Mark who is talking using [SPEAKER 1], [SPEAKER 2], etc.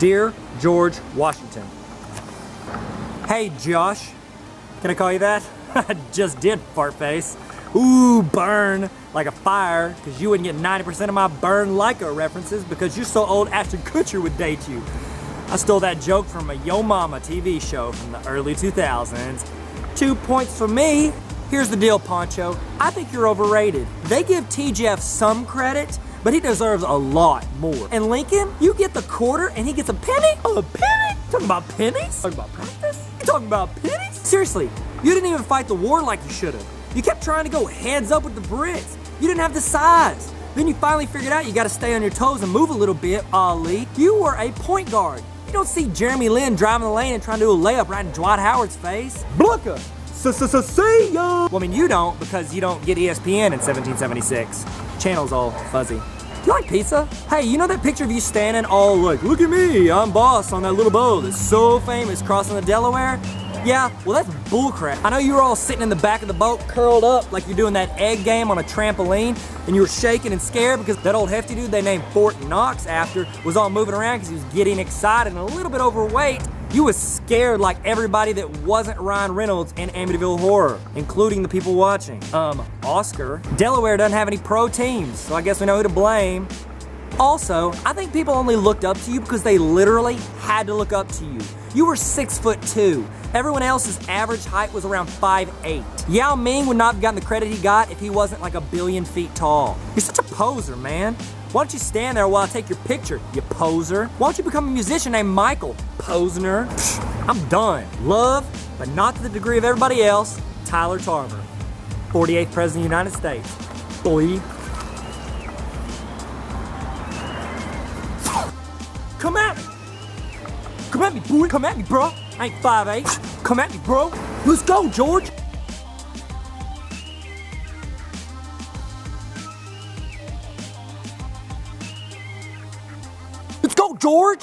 [SPEAKER 1] Dear George Washington. Hey Josh, can I call you that? I just did, fart face. Ooh, burn like a fire, because you wouldn't get 90% of my burn Leica references because you're so old Ashton Kutcher would date you. I stole that joke from a Yo Mama TV show from the early 2000s. 2 points for me. Here's the deal, Poncho. I think you're overrated. They give TGF some credit, but he deserves a lot more. And Lincoln, you get the quarter and he gets a penny? A penny? Talking about pennies? Talking about practice? You talking about pennies? Seriously, you didn't even fight the war like you should have. You kept trying to go heads up with the Brits. You didn't have the size. Then you finally figured out you gotta stay on your toes and move a little bit, Ali. You were a point guard. You don't see Jeremy Lin driving the lane and trying to do a layup right in Dwight Howard's face. Blucka! See ya! Well, I mean, you don't because you don't get ESPN in 1776. Channel's all fuzzy. You like pizza? Hey, you know that picture of you standing all like, look at me, I'm boss on that little boat that's so famous crossing the Delaware? Yeah, well that's bullcrap. I know you were all sitting in the back of the boat curled up like you're doing that egg game on a trampoline and you were shaking and scared because that old hefty dude they named Fort Knox after was all moving around because he was getting excited and a little bit overweight. You was scared like everybody that wasn't Ryan Reynolds in Amityville Horror, including the people watching. Oscar. Delaware doesn't have any pro teams, so I guess we know who to blame. Also, I think people only looked up to you because they literally had to look up to you. You were 6'2". Everyone else's average height was around 5'8". Yao Ming would not have gotten the credit he got if he wasn't like a billion feet tall. You're such a poser, man. Why don't you stand there while I take your picture, you poser? Why don't you become a musician named Michael, Posner? Psh, I'm done. Love, but not to the degree of everybody else, Tyler Tarver. 48th President of the United States. Boy. Come at me! Come at me, boy! Come at me, bro! I ain't 5'8". Come at me, bro! Let's go, George! Let's go, George!